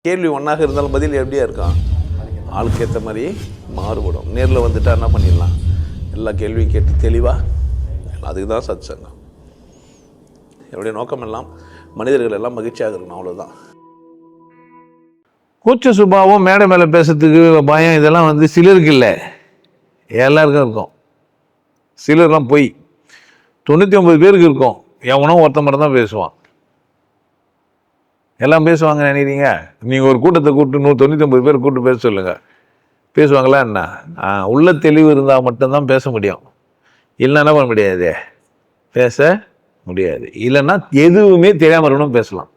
கேள்வி ஒன்றாக இருந்தாலும் பதில் எப்படியா இருக்கான், ஆளுக்கு ஏற்ற மாதிரி மாறுபடும். நேரில் வந்துட்டால் என்ன பண்ணிடலாம், எல்லா கேள்வியும் கேட்டு தெளிவாக. அதுக்கு தான் சத் சங்கம். என்னுடைய நோக்கம் எல்லாம் மனிதர்கள் எல்லாம் மகிழ்ச்சியாக இருக்கணும், அவ்வளோதான். கூச்ச சுபாவம், மேடை மேலே பேசுறதுக்கு பயம், இதெல்லாம் சிலருக்கு இல்லை, எல்லாருக்கும் இருக்கும். சிலர்லாம் போய் 99 பேருக்கு இருக்கும், எவனோ ஒருத்த மட்டும் தான் பேசுவான். எல்லாம் பேசுவாங்க நினைக்கிறீங்க? நீங்கள் ஒரு கூட்டத்தை கூப்பிட்டு 199 பேர் கூப்பிட்டு பேச சொல்லுங்கள், பேசுவாங்களா என்ன? உள்ள தெளிவு இருந்தால் மட்டும்தான் பேச முடியும். இல்லைன்னா என்ன பண்ண முடியாது, பேச முடியாது. இல்லைன்னா எதுவுமே தெரியாமல் இருக்கணும், பேசலாம்.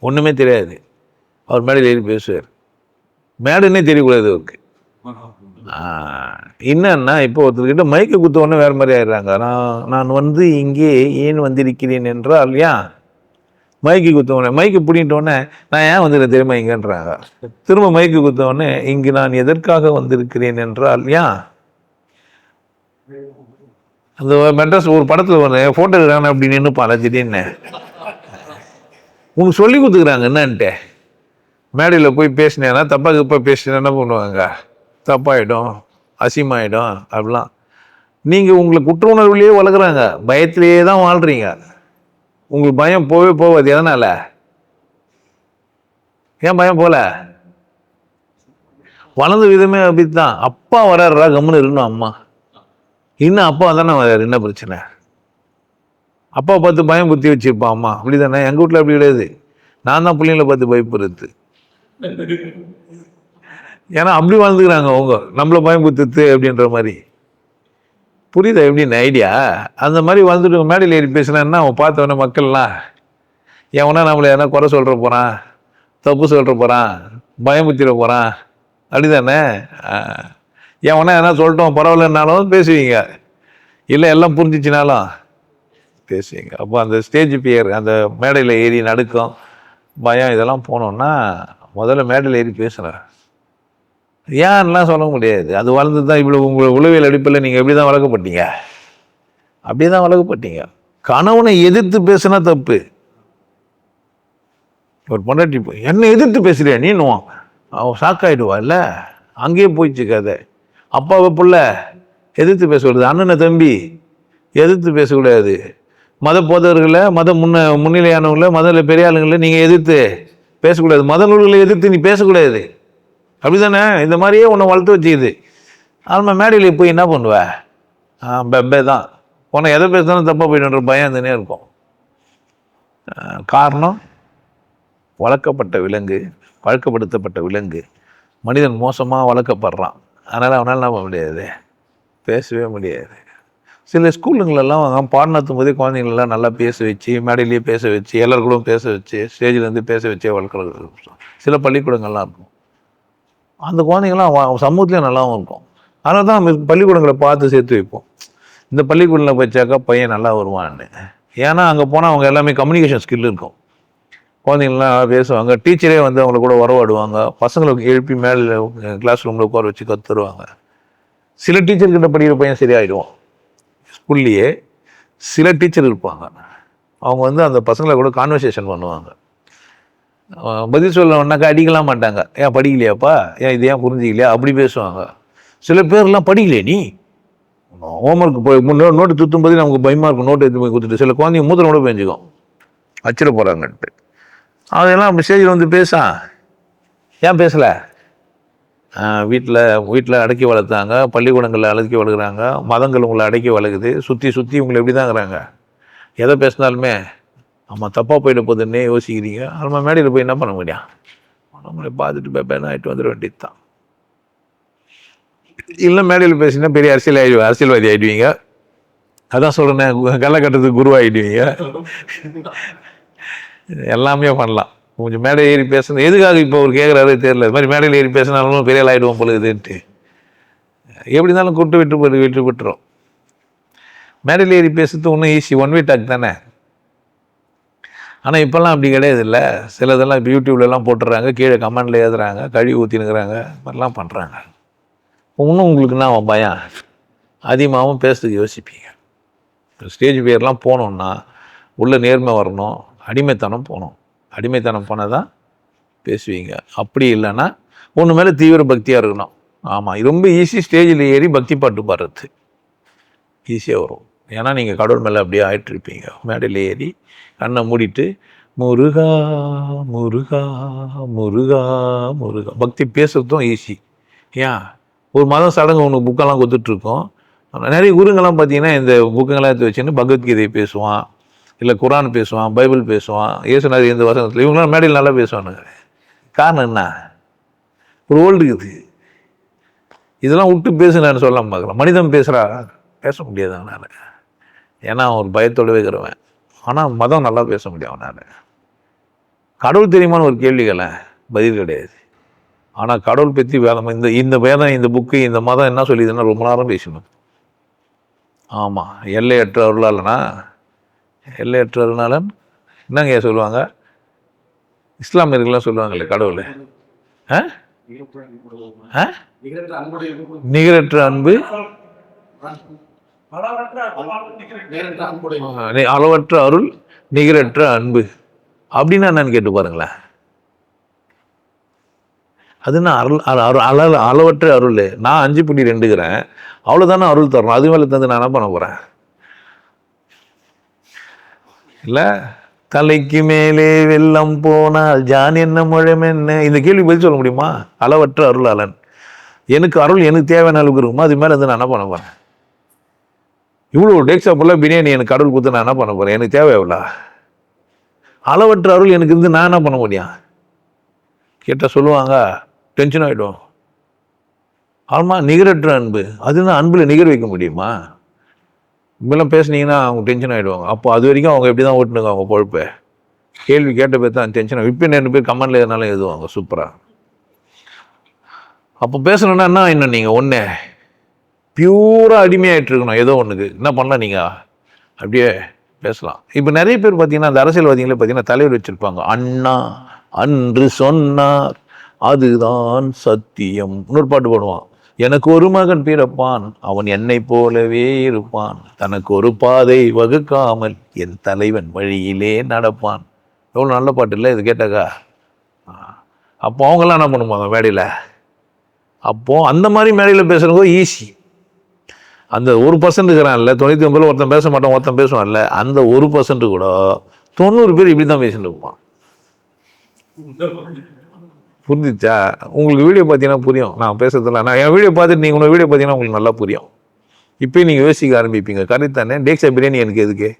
ஒன்றுமே தெரியாது, அவர் மேடையில் ஏறி பேசுவார். மேடைன்னே தெரியக்கூடாது அவருக்கு. என்னன்னா இப்போ ஒருத்தர்கிட்ட மைக்கு குத்தவொடனே வேறு மாதிரி ஆயிடுறாங்க. நான் இங்கே ஏன் வந்திருக்கிறேன் என்றால், ஏன் மைக்கு குத்தவொடனே, மைக்கு பிடிக்கிட்டோடனே நான் ஏன் வந்துடுறேன் தெரியுமா இங்கன்றாங்க. திரும்ப மைக்கு குத்தவொடனே இங்கு நான் எதற்காக வந்திருக்கிறேன் என்றால், ஏன் அந்த மெட்ராஸ் ஒரு படத்தில் ஒரு ஃபோட்டோ எடுக்கிறாங்க அப்படி நின்றுப்பான் திடீர்னு. உனக்கு சொல்லி கொடுத்துக்கிறாங்க என்னன்ட்டு. மேடையில் போய் பேசினேன்னா தப்பாக இப்போ பேசினேன் என்ன பண்ணுவாங்க, தப்பாயிடும், அசிமாயிடும் அப்படிலாம். நீங்கள் உங்களை குற்ற உணர்வுலேயே வளர்க்குறாங்க, பயத்திலேயே தான் வாழ்கிறீங்க. உங்களுக்கு பயம் போவே போகாது. எதனால்? ஏன் பயம் போல? வளர்ந்த விதமே அப்படித்தான். அப்பா வர்றாரா கம்முன்னு இருக்கணும். அம்மா இன்னும் அப்பா தானே வர்றாரு, என்ன பிரச்சனை? அப்பா பார்த்து பயம் குத்தி வச்சிருப்பான் அம்மா, அப்படி தானே? எங்கள் வீட்டில் அப்படி கிடையாது. நான் தான் பிள்ளைங்களை பார்த்து பயப்படுறது. ஏன்னா அப்படி வாழ்ந்துக்கிறாங்க அவங்க, நம்மளை பயம் குத்துது அப்படின்ற மாதிரி. புரியுதா எப்படின்னு ஐடியா? அந்த மாதிரி வந்துட்டு மேடையில் ஏறி பேசினான்னா அவன் பார்த்தவொடனே மக்கள்லாம் எவனா நம்மளை எதனா குறை சொல்கிற போகிறான், தப்பு சொல்கிற போகிறான், பயமுத்திர போகிறான், அப்படி தானே? எவனா எதனா சொல்லிட்டோம் பரவாயில்லன்னாலும் பேசுவீங்க, இல்லை எல்லாம் புரிஞ்சிச்சினாலும் பேசுவீங்க. அப்போ அந்த ஸ்டேஜ் பியர், அந்த மேடையில் ஏறி நடுக்கம், பயம், இதெல்லாம் போனோன்னா முதல்ல மேடையில் ஏறி பேசுகிறேன். ஏன்லாம் சொல்ல முடியாது. அது வளர்ந்து தான் இவ்வளோ. உங்கள் உளவியல் அடிப்பில் நீங்கள் எப்படி தான் வளர்க்கப்பட்டீங்க, அப்படியே தான் வளர்க்கப்பட்டீங்க. கணவனை எதிர்த்து பேசுனா தப்பு. ஒரு பொண்டாட்டி போய் என்னை எதிர்த்து பேசுறியா நீனும், அவன் ஷாக்காயிடுவா. இல்லை, அங்கேயே போயிடுச்சு கதை. அப்பாவை புள்ள எதிர்த்து பேசக்கூடாது, அண்ணனை தம்பி எதிர்த்து பேசக்கூடாது, மத போதவர்களை, மத முன்னிலையானவங்களை, மதத்தில் பெரிய ஆளுங்களை நீங்கள் எதிர்த்து பேசக்கூடாது, மத நூல்களை எதிர்த்து நீ பேசக்கூடாது, அப்படி தானே? இந்த மாதிரியே உன்னை வளர்த்து வச்சுக்குது. அதனால் மேடையில் போய் என்ன பண்ணுவேன், பெப்பே தான் உன்னை எதை பேசுனாலும் தப்பாக போயிடுன்ற பயம் இருந்துனே இருக்கும். காரணம், வளர்க்கப்பட்ட விலங்கு, பழக்கப்படுத்தப்பட்ட விலங்கு. மனிதன் மோசமாக வளர்க்கப்படுறான். அதனால் அவனால் என்ன பண்ண முடியாது, பேசவே முடியாது. சில ஸ்கூலுங்களெல்லாம் பாடநத்தும் போதே குழந்தைங்களெல்லாம் நல்லா பேச வச்சு, மேடையிலேயே பேச வச்சு, எல்லாருக்கூடும் பேச வச்சு, ஸ்டேஜிலேருந்து பேச வச்சே வளர்க்குறது சில பள்ளிக்கூடங்கள்லாம் இருக்கும். அந்த குழந்தைங்கள்லாம் சமூகத்துலேயும் நல்லாவும் இருக்கும். அதனால தான் நம்ம பள்ளிக்கூடங்களை பார்த்து சேர்த்து வைப்போம். இந்த பள்ளிக்கூடத்தில் வச்சாக்கா பையன் நல்லா வருவான்னு. ஏன்னா அங்கே போனால் அவங்க எல்லாமே கம்யூனிகேஷன் ஸ்கில் இருக்கும். குழந்தைங்கள்லாம் பேசுவாங்க, டீச்சரே அவங்கள கூட உறவாடுவாங்க, பசங்களுக்கு எழுப்பி மேலே கிளாஸ் ரூமில் உட்கார வச்சு கற்றுருவாங்க. சில டீச்சர்கிட்ட படிக்கிற பையன் சரியாயிடுவான். ஸ்கூல்லையே சில டீச்சர் இருப்பாங்க, அவங்க அந்த பசங்களை கூட கான்வர்சேஷன் பண்ணுவாங்க. பதில் சொல்லணுன்னாக்கா அடிக்கலாம் மாட்டாங்க. ஏன் படிக்கலையாப்பா, ஏன் இது ஏன் புரிஞ்சிக்கலையா, அப்படி பேசுவாங்க. சில பேர்லாம் படிக்கலையே நீ, ஹோம்ஒர்க் போய் நோட்டு துத்தும் போது நமக்கு பயமாக இருக்கும், நோட்டு எடுத்து போய் கொடுத்துட்டு சில குழந்தைங்க மூத்திரம் கூட பெஞ்சுக்கும், அச்சிட போகிறாங்கன்ட்டு. அதெல்லாம் அப்படி ஸ்டேஜில் பேசான். ஏன் பேசலை? வீட்டில் அடக்கி வளர்த்தாங்க, பள்ளிக்கூடங்களில் அடக்கி வளர்க்குறாங்க, மதங்கள் உங்களை அடக்கி வளர்க்குது, சுற்றி உங்களை எப்படி தான் இருக்கிறாங்க. எதை பேசினாலுமே ஆமாம் தப்பாக போயிட போகுதுன்னே யோசிக்கிறீங்க. நம்ம மேடையில் போய் என்ன பண்ண முடியும், நம்மளை பார்த்துட்டு பேப்பேன்னு ஆகிட்டு வந்துட வேண்டியது தான். இல்லை மேடையில் பேசினா பெரிய அரசியல்வாதி ஆகிடுவீங்க. அதான் சொல்கிறேன், காலகட்டத்துக்கு குருவாகிடுவீங்க. எல்லாமே பண்ணலாம். கொஞ்சம் மேடை ஏறி பேசணும். எதுக்காக இப்போ அவர் கேட்குறாரு தெரியல. இது மாதிரி மேடையில் ஏறி பேசினாலும் பெரிய ஆகிடுவோம் பொழுதுன்ட்டு எப்படி இருந்தாலும் கூட்டு விட்டுரும். மேடையில் ஏறி பேசுறது ஒன்றும் ஈஸி, ஒன் வே டாக் தானே. ஆனால் இப்போல்லாம் அப்படி கிடையாது. இல்லை, சிலதெல்லாம் இப்போ யூடியூப்லலாம் போட்டுடுறாங்க, கீழே கமெண்டில் எழுதுறாங்க, கழுவி ஊற்றினுக்கிறாங்க, மாதிரிலாம் பண்ணுறாங்க. இன்னும் உங்களுக்கு என்ன பயம், அதிகமாகவும் பேசுறதுக்கு யோசிப்பீங்க. ஸ்டேஜ் பேர்லாம் போனோன்னா உள்ள நேர்மை வரணும், அடிமைத்தனம் போகணும். அடிமைத்தனம் போனால் தான் பேசுவீங்க. அப்படி இல்லைன்னா ஒன்று மேலே தீவிர பக்தியாக இருக்கணும். ஆமாம், ரொம்ப ஈஸி. ஸ்டேஜில் ஏறி பக்தி பாட்டு பாடுறது ஈஸியாக வரும். ஏன்னா நீங்கள் கடவுள் மேலே அப்படியே ஆயிட்டுருப்பீங்க. மேடையில் ஏறி கண்ணை மூடிட்டு முருகா முருகா முருகா முருகா. பக்தி பேசுறதும் ஈஸி. ஏன் ஒரு மதம் சடங்கு உனக்கு புக்கெல்லாம் கொடுத்துட்ருக்கோம். நிறைய குருங்கெல்லாம் பார்த்தீங்கன்னா இந்த புக்கெல்லாம் எடுத்து வச்சுன்னு பகவத்கீதை பேசுவான், இல்லை குரான் பேசுவான், பைபிள் பேசுவான், இயேசுநாதர் இந்த வசனத்தில், இவங்களாம் மேடையில் நல்லா பேசுவானுங்க. காரணம் என்ன? ஒரு ஓல்டு இருக்குது. இதெல்லாம் விட்டு பேசுனான்னு சொல்ல பார்க்கலாம். மனிதன் பேச முடியாது அவனால். ஏன்னா அவன் ஒரு பயத்தோடு வைக்கிறவன். ஆனால் மதம் நல்லா பேச முடியும் அவனால். கடவுள் தெரியுமான்னு ஒரு கேள்விகளை பதில் கிடையாது. ஆனால் கடவுள் பற்றி வேதம் இந்த வேதம், இந்த புக்கு, இந்த மதம் என்ன சொல்லிதுன்னா ரொம்ப நேரம் பேசணும். ஆமாம், எல்லையற்ற அருளாளனா, எல்லையற்ற அருளாளன் என்னங்க சொல்லுவாங்க? இஸ்லாமியர்கள்லாம் சொல்லுவாங்கல்ல கடவுள் நிகரற்ற அன்பு, அளவற்ற அருள், நிகரற்ற அன்பு அப்படின்னா என்னன்னு கேட்டு பாருங்களேன். அதுன்னா அளவற்ற அருள். நான் 5.2ங்கிறேன், அவ்வளோதானே அருள் தரணும். அது மேலே தந்து நான் என்ன பண்ண போகிறேன்? இல்லை, தலைக்கு மேலே வெள்ளம் போனால் ஜான் என்ன முழம் என்ன, இந்த கேள்வி பதில் சொல்ல முடியுமா? அளவற்ற அருளாளன். எனக்கு அருள் எனக்கு தேவையான அளவுக்கு இருக்குமா? அது மேலே இருந்து நான் என்ன பண்ண போகிறேன்? இவ்வளோ டேக்ஸா ஃபுல்லாக பிரியாணி எனக்கு கடவுள் கொடுத்து நான் என்ன பண்ண போகிறேன்? எனக்கு தேவை எவ்வளோ? அளவற்ற அருள் எனக்கு இருந்து நான் என்ன பண்ண முடியும்? கேட்டால் சொல்லுவாங்க, டென்ஷன் ஆகிடும். ஆமாம், நிகரற்ற அன்பு. அதுதான் அன்பில் நிகர் வைக்க முடியுமா? இப்பெல்லாம் பேசுனீங்கன்னா அவங்க டென்ஷன் ஆகிடுவாங்க. அப்போ அது வரைக்கும் அவங்க எப்படி தான் ஓட்டுனுங்க அவங்க பொழப்பை? கேள்வி கேட்ட பேர் தான் டென்ஷன் ஆகும். இப்போ 2 பேர் கமெண்டில் எதுனாலும் எழுதுவாங்க சூப்பராக. அப்போ பேசணுன்னா என்ன இன்னும் நீங்கள் ஒன்று பியூராக அடிமையாகிட்டு இருக்கணும் ஏதோ ஒன்றுக்கு. என்ன பண்ணலாம் நீங்கள் அப்படியே பேசலாம். இப்போ நிறைய பேர் பார்த்தீங்கன்னா அந்த அரசியல்வாதிகளே பார்த்தீங்கன்னா தலைவர் வச்சுருப்பாங்க, அண்ணா அன்று சொன்னார் அதுதான் சத்தியம். இன்னொரு பாட்டு போடுவான், எனக்கு ஒரு மகன் பிறப்பான் அவன் என்னை போலவே இருப்பான், தனக்கு ஒரு பாதை வகுக்காமல் என் தலைவன் வழியிலே நடப்பான். எவ்வளோ நல்ல பாட்டு இல்லை இது கேட்டாக்கா? அப்போ அவங்கெல்லாம் என்ன பண்ணுவாங்க மேடையில்? அப்போது அந்த மாதிரி மேடையில் பேசுகிறவங்க ஈஸி. அந்த 1% இருக்கிறான்ல, 99 ஒருத்தன் பேச மாட்டான், ஒருத்தன் பேசுவான்ல, அந்த 1% கூட 90 பேர் இப்படி தான் பேசிட்டு இருப்பான். புரிஞ்சிச்சா? உங்களுக்கு வீடியோ பார்த்தீங்கன்னா புரியும் நான் பேசுறதுல. நான் என் வீடியோ பார்த்துட்டு நீங்கள் உங்கள் வீடியோ பார்த்தீங்கன்னா உங்களுக்கு நல்லா புரியும். இப்போயும் நீங்கள் யோசிக்க ஆரம்பிப்பீங்க, கரெக்ட் தானே? டேக்ஸா பிரியாணி எனக்கு எதுக்கு?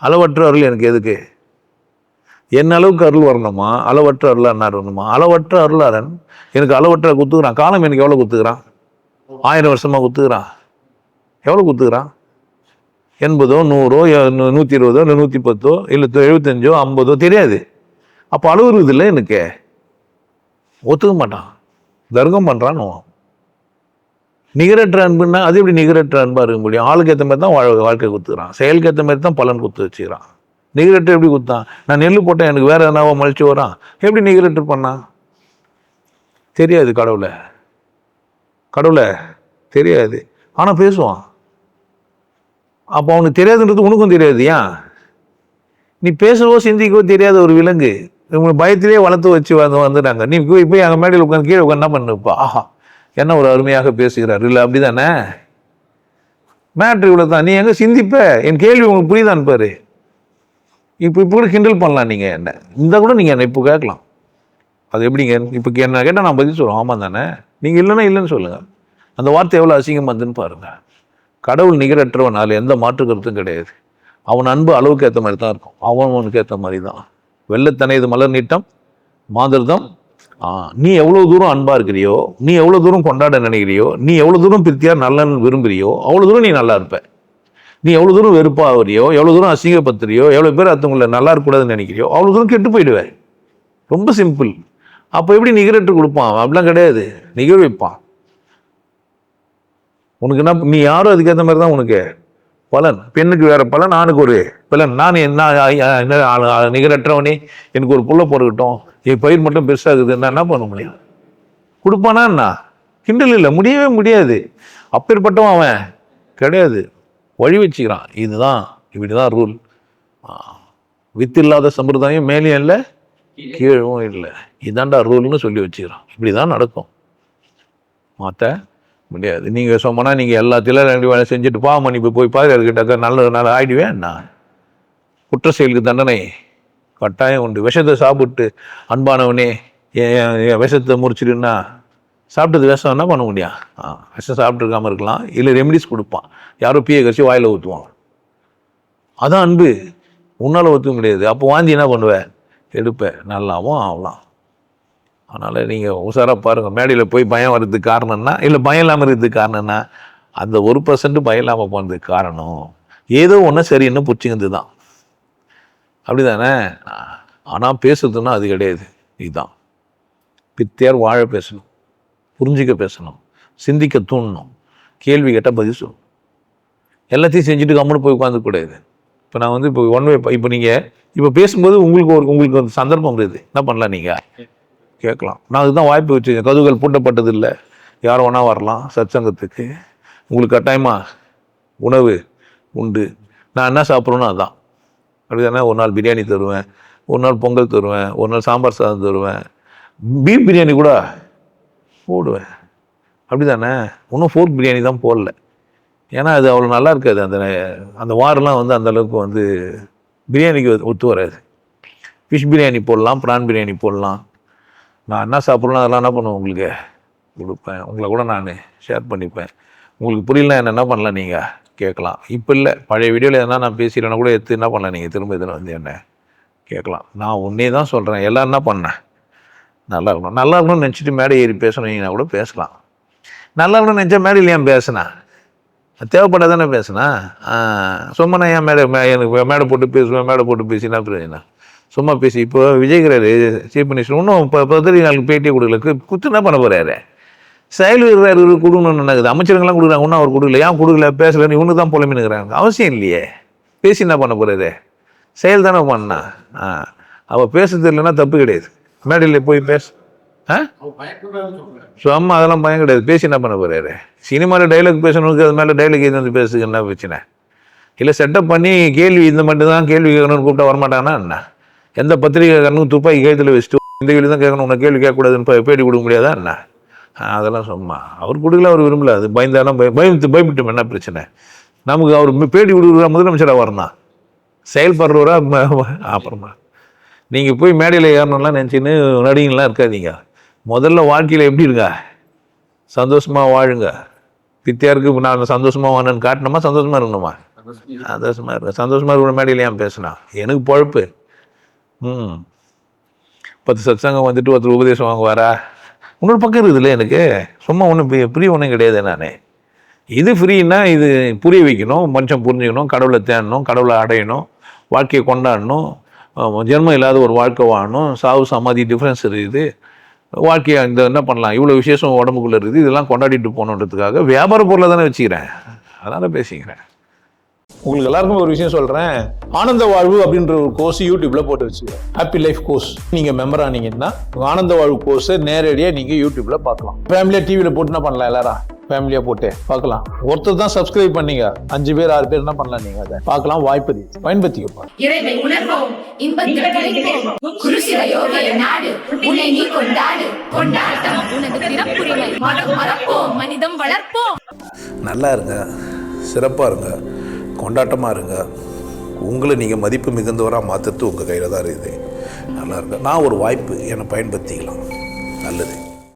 அளவற்ற அருள் எனக்கு எதுக்கு? என்ன அளவுக்கு அருள் வரணுமா? அளவற்ற அருளான் வரணுமா? அளவற்ற அருளாரன் எனக்கு அளவற்ற குத்துக்கிறான். காலம் எனக்கு எவ்வளோ குத்துக்கிறான்? 1000 வருஷமாக குத்துக்கிறான். எவ்வளோ குத்துக்கிறான்? 80, 100, 120, இல்லை 110, இல்லை 75, 50 தெரியாது. அப்போ அளவு இருக்குது இல்லை எனக்கு. ஒத்துக்க மாட்டான், தர்க்கம் பண்ணுறான்னு. நிகரற்ற அன்புன்னா அது எப்படி நிகரற்ற அன்பாக இருக்க முடியும்? ஆளுக்கு ஏற்ற மாதிரி தான் வாழ்க்கை குத்துக்கிறான், செயலுக்கு ஏற்ற மாதிரி தான் பலன் குத்து வச்சுக்கிறான். நிகரற்ற எப்படி குத்தான்? நான் நெல் போட்டேன் எனக்கு வேற எதனாவோ மலிச்சு வரான், எப்படி நிகரற்று பண்ணான்? தெரியாது கடவுளை தெரியாது, ஆனால் பேசுவான். அப்போ அவனுக்கு தெரியாதுன்றது உனக்கும் தெரியாது. ஏன்? நீ பேசவோ சிந்திக்கவோ தெரியாத ஒரு விலங்கு உங்களை பயத்திலே வளர்த்து வச்சு வந்துட்டாங்க. நீ இப்போ எங்கள் மேடையில் உட்காந்து கீழே உட்காந்து என்ன பண்ணுப்பா, ஆஹா என்ன ஒரு அருமையாக பேசுகிறார், இல்லை அப்படி தானே? மேட்ரு இவ்வளோ தான். நீ எங்கே சிந்திப்ப? என் கேள்வி உங்களுக்கு புரியுதான்னு பாரு. இப்போ கூட கிண்டல் பண்ணலாம் நீங்கள் என்ன, இந்த கூட நீங்கள் என்ன இப்போ கேட்கலாம். அது எப்படிங்க? இப்போ என்ன கேட்டால் நான் பதில் சொல்லுவோம், ஆமாம் தானே. நீங்கள் இல்லைன்னா இல்லைன்னு சொல்லுங்கள். அந்த வார்த்தை எவ்வளோ அசிங்கமாக இருந்துன்னு பாருங்கள். கடவுள் நிகரற்றவன், அதில் எந்த மாற்று கருத்தும் கிடையாது. அவன் அன்பு அளவுக்கு ஏற்ற மாதிரி தான் இருக்கும், அவனுக்கு ஏற்ற மாதிரி தான். வெள்ளத்தனைது மலர் நீட்டம் மாதர்தம். நீ எவ்வளோ தூரம் அன்பாக இருக்கிறியோ, நீ எவ்வளோ தூரம் கொண்டாட நினைக்கிறியோ, நீ எவ்வளோ தூரம் பிரித்தியார் நல்லன்னு விரும்புகிறியோ அவ்வளோ தூரம் நீ நல்லா இருப்ப. நீ எவ்வளோ தூரம் வெறுப்பாகிறியோ, எவ்வளோ தூரம் அசிங்கப்படுத்துறியோ, எவ்வளோ பேர் அடுத்தவங்களை நல்லா இருக்கக்கூடாதுன்னு நினைக்கிறியோ அவ்வளோ தூரம் கெட்டு போயிடுவேன். ரொம்ப சிம்பிள். அப்போ எப்படி நிகரற்று கொடுப்பான்? அப்படிலாம் கிடையாது, நிகழ் வைப்பான். உனக்கு என்ன, நீ யாரும் அதுக்கேற்ற மாதிரி தான் உனக்கு பலன். பெண்ணுக்கு வேற பலன், ஆணுக்கு ஒரு பலன். நான் என்ன நிகரற்றவனே, எனக்கு ஒரு புள்ள போட்டுக்கிட்டோம், என் பயிர் மட்டும் பெருசாகுது, நான் என்ன பண்ண முடியும்? கொடுப்பானா என்ன? கிண்டல் இல்லை, முடியவே முடியாது. அப்பேற்பட்டவன் அவன் கிடையாது, வழி வச்சுக்கிறான். இதுதான் இப்படிதான் ரூல். வித்து இல்லாத சம்பிரதாயம் மேலேயும் இல்லை கீழவும் இல்லை. இதாண்டா ரூல்னு சொல்லி வச்சுக்கிறோம். இப்படி தான் நடக்கும், மாற்ற முடியாது. நீங்கள் சொன்னா நீங்கள் எல்லாத்திலும் 2 வேலை செஞ்சுட்டு பாவ மன்னிப்பு போய் பாதுகாக்கிட்டாக்கா நல்ல ஆயிடுவேன். என்ன குற்ற செயலுக்கு தண்டனை கட்டாயம் உண்டு. விஷத்தை சாப்பிட்டு அன்பானவனே என் விஷத்தை முறிச்சிடுன்னா சாப்பிட்டது விஷம் என்ன பண்ண முடியும்? விஷம் சாப்பிட்டுருக்காம இருக்கலாம், இல்லை ரெமிடிஸ் கொடுப்பான், யாரோ பிஏ கழிச்சு வாயில் ஊற்றுவான். அதான் அன்பு. உன்னால் ஒத்துக்க முடியாது. அப்போ வாந்தி என்ன பண்ணுவேன்? எடுப்பேன், நல்லாவும் ஆகலாம். அதனால் நீங்கள் உஷாராக பாருங்கள். மேடையில் போய் பயம் வர்றதுக்கு காரணம்னா, இல்லை பயம் இல்லாமல் இருக்கிறதுக்கு காரணம்னா, அந்த 1% பயம் இல்லாமல் போனதுக்கு காரணம் ஏதோ ஒன்று சரின்னு பிடிச்சிங்கிறது தான். அப்படி தானே? ஆனால் பேசுறதுன்னா அது கிடையாது. இதுதான் பித்தியார் வாழ பேசணும், புரிஞ்சிக்க பேசணும், சிந்திக்க தூண்டணும், கேள்வி கேட்டால் பதில் சொல்லணும். எல்லாத்தையும் செஞ்சுட்டு கம்முன்னு போய் உட்காந்துக்கூடாது. இப்போ நான் வந்து இப்போ இப்போ நீங்கள் இப்போ பேசும்போது உங்களுக்கு ஒரு சந்தர்ப்பம் இருக்குது, என்ன பண்ணலாம்? நீங்கள் கேட்கலாம். நான் அதுதான் வாய்ப்பு வச்சுக்கேன். கதவுகள் பூட்டப்பட்டது இல்லை, யார் வேணா வரலாம் சத்சங்கத்துக்கு. உங்களுக்கு கட்டாயமாக உணவு உண்டு. நான் என்ன சாப்பிட்றேனோ அதுதான். அப்படி தானே? ஒரு நாள் பிரியாணி தருவேன், ஒரு நாள் பொங்கல் தருவேன், ஒரு நாள் சாம்பார் சாதம் தருவேன், பீஃப் பிரியாணி கூட போடுவேன். அப்படி தானே? இன்னும் ஃபோர்க் பிரியாணி தான் போடல, ஏன்னா அது அவ்வளோ நல்லா இருக்காது. அந்த வாரெலாம் வந்து அந்தளவுக்கு வந்து பிரியாணிக்கு ஒத்து வராது. ஃபிஷ் பிரியாணி போடலாம், ப்ரான் பிரியாணி போடலாம். நான் என்ன சாப்பிட்றேன்னா அதெல்லாம் என்ன பண்ணுவேன் உங்களுக்கு கொடுப்பேன். உங்களை கூட நான் ஷேர் பண்ணிப்பேன். உங்களுக்கு புரியலாம் என்ன பண்ணலாம், நீங்கள் கேட்கலாம். இப்போ இல்லை, பழைய வீடியோவில் எதனா நான் பேசிடலன்னா கூட எடுத்து என்ன பண்ணலாம், நீங்கள் திரும்ப இதில் வந்து என்ன கேட்கலாம். நான் உன்னே தான் சொல்கிறேன். எல்லாம் என்ன பண்ணேன்? நல்லா இருக்கணும்னு நினச்சிட்டு மேடை ஏறி பேசணுங்கன்னா கூட பேசலாம். நல்லா இருக்கணும்னு நினச்சா மேடையில் ஏன் பேசினா? தேவைப்படாதானே பேசுனா? சும்மா நான் ஏன் எனக்கு மேடை போட்டு பேசுவேன், மேடை போட்டு பேசினா பிரச்சனை? சும்மா பேசி இப்போ விஜய்கிறாரு சீஃப் மினிஸ்டர், இன்னும் இப்போ பத்திரிகைகளுக்கு பேட்டியை கொடுக்கல, குத்து என்ன பண்ண போகிறாரு? செயல் வீரர் கொடுக்கணும்னு நினைக்குது. அமைச்சர்கள்லாம் கொடுக்குறாங்க, ஒன்றும் அவர் கொடுக்கல. ஏன் கொடுக்கல, பேசலன்னு இவனு தான் புலம்பினுக்கிறாங்க. அவசியம் இல்லையே. பேசி என்ன பண்ண போகிறாரு? செயல் தானே பண்ணா. அவள் பேசுறது இல்லைன்னா தப்பு கிடையாது. மேடையில் போய் சும்மா அதெல்லாம் பயம் கிடையாது. பேசி என்ன பண்ண போகிறாரு? சினிமாவில் டைலாக் பேசணுக்கு அது மேலே டைலாக் எது வந்து பேசுக்கு என்ன பிரச்சனை? இல்லை செட்டப் பண்ணி கேள்வி இந்த மட்டும் தான் கேள்வி கேட்கணும்னு கூப்பிட்டா வரமாட்டாங்கன்னா என்ன? எந்த பத்திரிகை கண்ணு துப்பாக்கி கழுத்தில் வச்சுட்டு இந்த கேள்வி தான் கேட்கணும், உன்னை கேள்வி கேட்கக்கூடாதுன்னு பேட்டி கொடுக்க முடியாதா என்ன? அதெல்லாம் சும்மா அவர் கொடுக்கல, அவர் விரும்பல. அது பயந்தாலும் பயப்பட்டு என்ன பிரச்சனை? நமக்கு அவர் பேட்டி கொடுக்குற முதலமைச்சராக வரணும், செயல்படுறவரா? அப்புறமா நீங்கள் போய் மேடையில் ஏறணும்லாம் நினச்சின்னு நடிகங்களாம் இருக்காதீங்க. முதல்ல வாழ்க்கையில் எப்படி இருக்கா? சந்தோஷமாக வாழுங்க. பித்தியாருக்கு நான் சந்தோஷமாக வாழணுன்னு காட்டணுமா, சந்தோஷமாக இருக்கணுமா? சந்தோஷமாக இருக்க. சந்தோஷமாக இருக்கிற மேடையில் ஏன் பேசினா? எனக்கு பொழப்பு. 10 சத்சங்கம் வந்துட்டு ஒருத்தர் உபதேசம் வாங்க வரா. இன்னொரு பக்கம் இருக்குதுல்ல, எனக்கு சும்மா ஒன்றும் ஃப்ரீ ஒன்றும் கிடையாது. நான் இது ஃப்ரீன்னா இது புரிய வைக்கணும், மனுஷன் புரிஞ்சுக்கணும், கடவுளை தேடணும், கடவுளை அடையணும், வாழ்க்கையை கொண்டாடணும், ஜென்மம் இல்லாத ஒரு வாழ்க்கை வாழணும், சாவு சமாதி டிஃப்ரென்ஸ் இருக்குது. வாழ்க்கையை இந்த என்ன பண்ணலாம், இவ்வளோ விசேஷம் உடம்புக்குள்ளே இருக்குது, இதெல்லாம் கொண்டாடிட்டு போகணுன்றதுக்காக வியாபார பொருளை தானே வச்சுக்கிறேன். அதனால் பேசிக்கிறேன். உங்களுக்கு எல்லாருக்கும் ஒரு விஷயம் சொல்கிறேன். ஆனந்த வாழ்வு அப்படின்ற ஒரு கோர்ஸ் யூடியூப்ல போட்டு வச்சுக்கிறேன். Happy life course. நீங்கள் மெம்பர் ஆனீங்கன்னா ஆனந்த வாழ்வு கோர்ஸை நேரடியாக நீங்கள் யூடியூப்ல பார்க்கலாம். ஃபேமிலியாக டிவியில் போட்டு என்ன பண்ணலாம், எல்லாரும் ஃபேமிலியாக போட்டு பார்க்கலாம். ஒருத்தர் தான் சப்ஸ்கிரைப் பண்ணீங்க, 5 பேர் 6 பேர் என்ன பண்ணலாம், நீங்கள் அதை பார்க்கலாம். வாய்ப்பு பயன்படுத்திக்கப்பா. நல்லா இருங்க, சிறப்பாக இருங்க, கொண்டாட்டமாக இருங்க. உங்களை நீங்கள் மதிப்பு மிகுந்தவராக மாற்றுறது உங்கள் கையில் தான் இருக்குது. நல்லா இருங்க. நான் ஒரு வாய்ப்பு என்னை பயன்படுத்திக்கலாம். நல்லது.